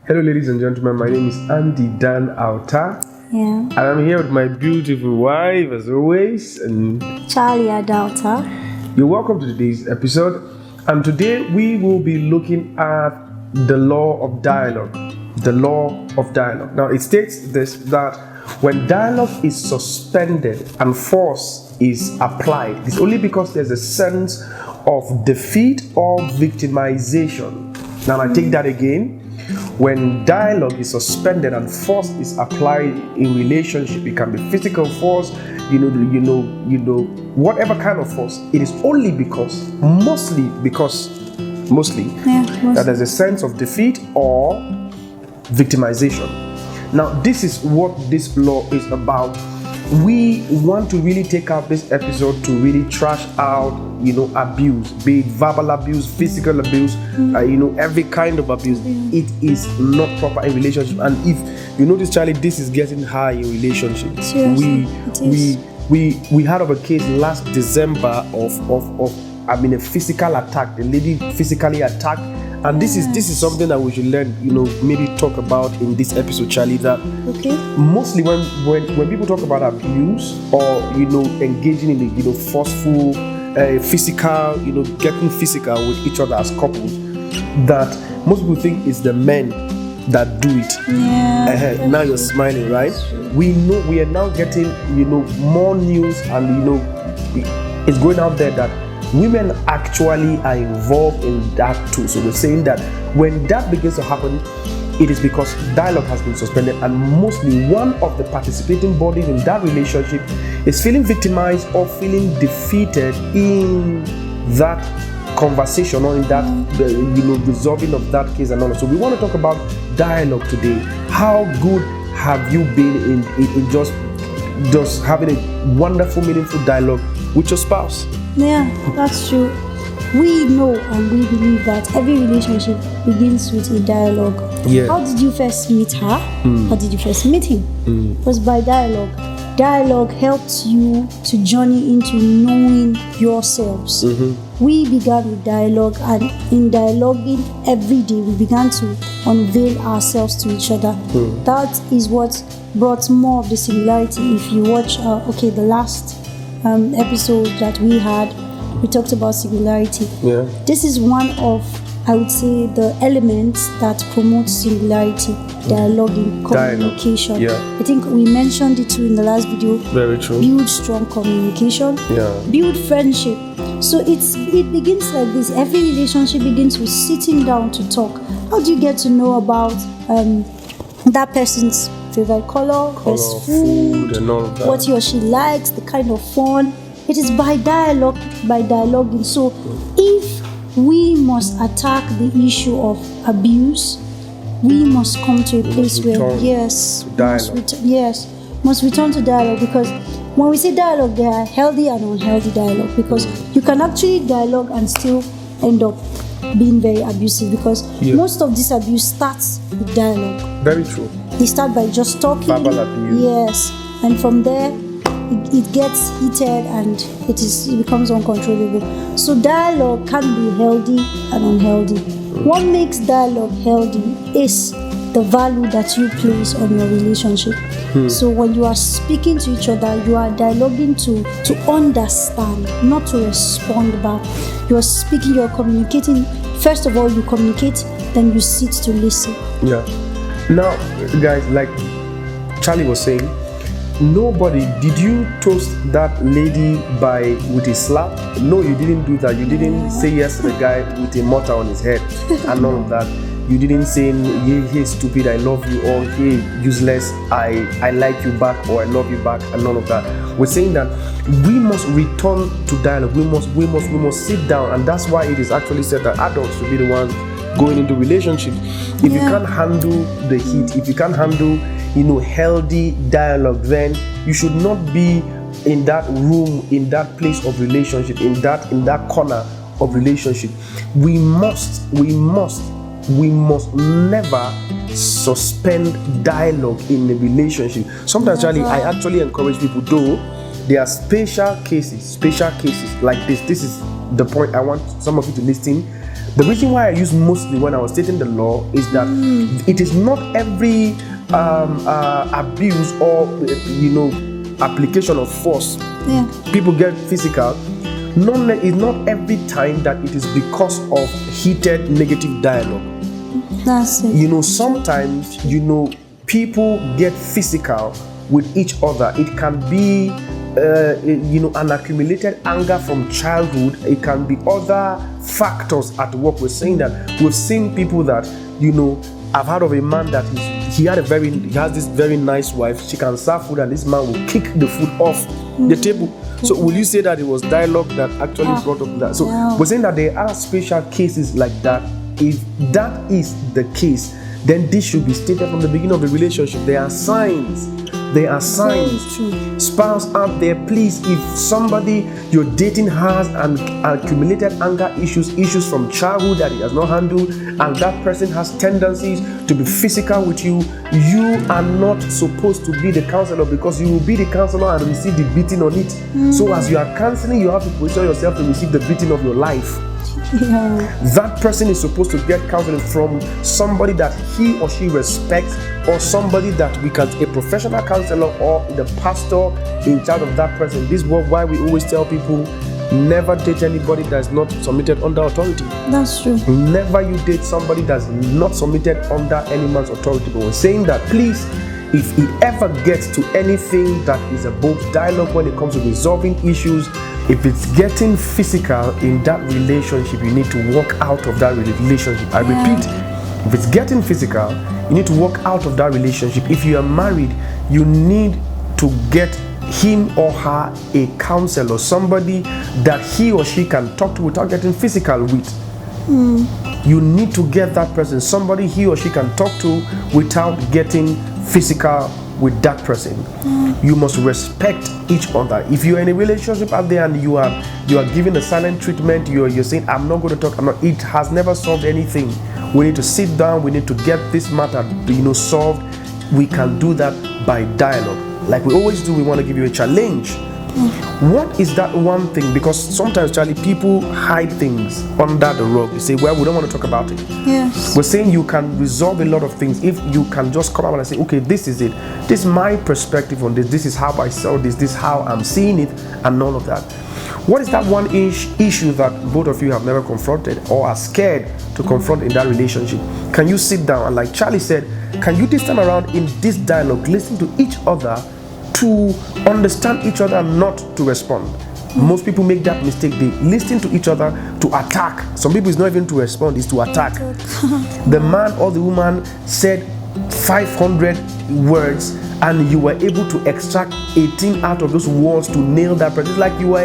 Hello, ladies and gentlemen. My name is Andy Dan Alta. Yeah. And I'm here with my beautiful wife, as always, and Charlie Adalta. You're welcome to today's episode. And today we will be looking at the law of dialogue. The law of dialogue. Now, it states this, that when dialogue is suspended and force is applied, it's only because there's a sense of defeat or victimization. Now, I take that again. When dialogue is suspended and force is applied in relationship, it can be physical force, whatever kind of force. It is only mostly that there's a sense of defeat or victimization. Now, this is what this law is about. We want to really take out this episode to really trash out, abuse, be it verbal abuse, physical abuse, every kind of abuse. It is not proper in relationship. And if you notice, Charlie, this is getting high in relationships. Seriously, we had of a case last December of a physical attack. The lady physically attacked. And this is something that we should learn, maybe talk about in this episode, Charlie, that mostly when people talk about abuse or, engaging in the, forceful, physical, getting physical with each other as couples, that most people think it's the men that do it. Yeah. Now you're smiling, right? We know we are now getting, more news and, it's going out there that women actually are involved in that too. So we're saying that when that begins to happen, it is because dialogue has been suspended, and mostly one of the participating bodies in that relationship is feeling victimized or feeling defeated in that conversation or in that resolving of that case and all. So we want to talk about dialogue today. How good have you been in just having a wonderful, meaningful dialogue with your spouse? Yeah, that's true. We know and we believe that every relationship begins with a dialogue. Yeah. How did you first meet her? How did you first meet him? It was by dialogue. Dialogue helps you to journey into knowing yourselves. We began with dialogue, and in dialoguing every day, we began to unveil ourselves to each other. That is what brought more of the similarity. If you watch, the last episode that we had, we talked about singularity. Yeah. This is one of, I would say, the elements that promote singularity, dialoguing, communication. Yeah. I think we mentioned it too in the last video. Very true. Build strong communication. Yeah. Build friendship. So it begins like this. Every relationship begins with sitting down to talk. How do you get to know about that person's favorite color, best food, and all of that, what he or she likes, the kind of fun? It is by dialoguing. So if we must attack the issue of abuse, we must come to a place where must return to dialogue. Because when we say dialogue, there are healthy and unhealthy dialogue, because you can actually dialogue and still end up being very abusive, because most of this abuse starts with dialogue. Very true. They start by just talking. Verbal abuse. Yes. And from there, it gets heated and it becomes uncontrollable. So dialogue can be healthy and unhealthy. What makes dialogue healthy is the value that you place on your relationship. So when you are speaking to each other, you are dialoguing to understand, not to respond back. You are speaking, you are communicating. First of all, you communicate, then you sit to listen. Yeah. Now, guys, like Charlie was saying, did you toast that lady with a slap? No, you didn't do that. You didn't say yes to the guy with a mortar on his head and all of that. You didn't say, hey, stupid, I love you, or hey, useless, I like you back, or I love you back, and none of that. We're saying that we must return to dialogue. We must sit down, and that's why it is actually said that adults should be the ones going into relationships. If you can't handle the heat, if you can't handle, healthy dialogue, then you should not be in that room, in that place of relationship, in that corner of relationship. We must never suspend dialogue in a relationship. Sometimes, Charlie, I actually encourage people, though there are special cases like this. This is the point I want some of you to listen. The reason why I use mostly when I was stating the law is that it is not every abuse or application of force. Yeah. People get physical. It's not every time that it is because of heated negative dialogue. That's it. Sometimes people get physical with each other. It can be an accumulated anger from childhood. It can be other factors at work. We're saying that we've seen people that I've heard of a man that he has this very nice wife. She can serve food and this man will kick the food off the table. So will you say that it was dialogue that actually brought up that? So we're saying that there are special cases like that. If that is the case, then this should be stated from the beginning of the relationship. There are signs. Spouse out there, please, if somebody you're dating has an accumulated anger issues from childhood that he has not handled, and that person has tendencies to be physical with you, you are not supposed to be the counselor, because you will be the counselor and receive the beating on it. So as you are counseling, you have to position yourself to receive the beating of your life. That person is supposed to get counseling from somebody that he or she respects, or somebody that a professional counselor or the pastor in charge of that person. This is why we always tell people, never date anybody that's not submitted under authority. That's true. Never you date somebody that's not submitted under any man's authority. But we're saying that, please, if it ever gets to anything that is above dialogue when it comes to resolving issues, if it's getting physical in that relationship, you need to walk out of that relationship. I repeat, if it's getting physical, you need to walk out of that relationship. If you are married, you need to get him or her a counselor, somebody that he or she can talk to without getting physical with. You need to get that person, somebody he or she can talk to without getting physical with that person. You must respect each other. If you're in a relationship out there and you are giving a silent treatment, you're saying, I'm not going to talk, it has never solved anything. We need to sit down, we need to get this matter solved. We can do that by dialogue. Like we always do, we want to give you a challenge. What is that one thing? Because sometimes, Charlie, people hide things under the rug. You say, well, we don't want to talk about it. Yes. We're saying you can resolve a lot of things if you can just come out and say, okay, this is it. This is my perspective on this. This is how I saw this. This is how I'm seeing it, and all of that. What is that one issue that both of you have never confronted or are scared to confront in that relationship? Can you sit down and, like Charlie said, can you this time around in this dialogue listen to each other, to understand each other, not to respond? Most people make that mistake. They listen to each other to attack. Some people, it's not even to respond, it's to attack. The man or the woman said 500 words and you were able to extract 18 out of those words to nail that person. It's like you are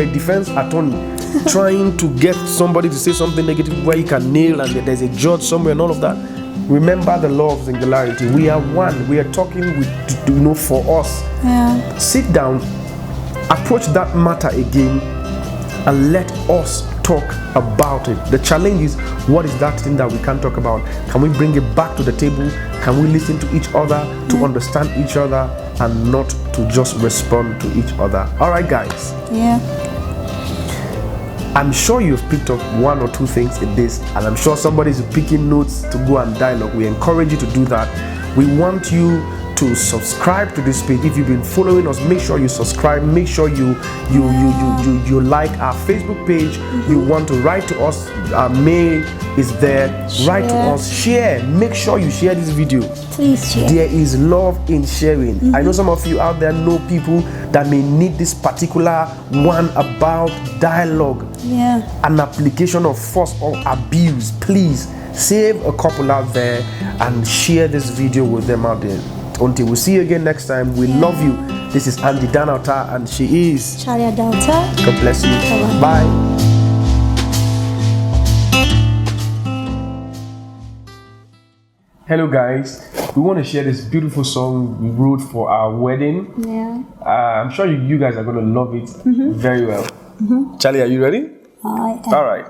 a defense attorney trying to get somebody to say something negative where you can nail, and there's a judge somewhere and all of that. Remember the law of singularity. We are one. We are talking for us. Yeah. Sit down, approach that matter again, and let us talk about it. The challenge is, what is that thing that we can't talk about? Can we bring it back to the table? Can we listen to each other, to understand each other, and not to just respond to each other? All right, guys. Yeah. I'm sure you've picked up one or two things in this, and I'm sure somebody's picking notes to go and dialogue. We encourage you to do that. We want you to subscribe to this page. If you've been following us, make sure you subscribe. Make sure you like our Facebook page. You want to write to us, our mail is there. Write to us, share. Make sure you share this video. Please share. There is love in sharing. I know some of you out there know people that may need this particular one about dialogue, an application of force or abuse. Please save a couple out there and share this video with them out there. Until we see you again next time, we love you. This is Andy Danauta, and she is Charlie Adalta. God bless you. Bye-bye. Bye. Hello guys, we want to share this beautiful song we wrote for our wedding. Yeah. I'm sure you guys are going to love it very well. Charlie, are you ready? I am. All right.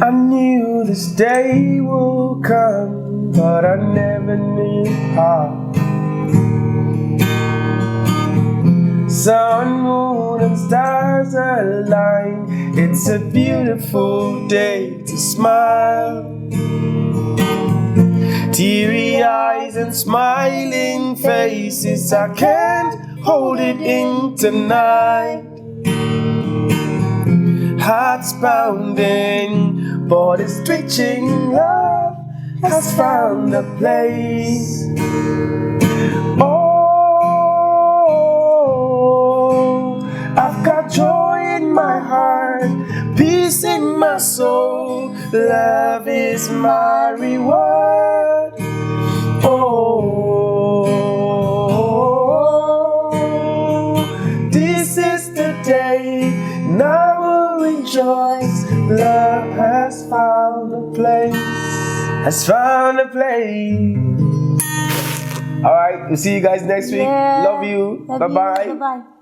I knew this day would come, but I never knew how. sun, moon, and stars align. It's a beautiful day to smile. Teary eyes and smiling faces, I can't hold it in tonight. Hearts pounding, bodies twitching, love has found a place. Oh, I've got joy in my heart, peace in my soul, love is my reward. Oh, this is the day, now we'll rejoice. Love has found a place, has found a place. All right, we'll see you guys next week. Yeah. Love you. Love Bye you. bye. Bye-bye.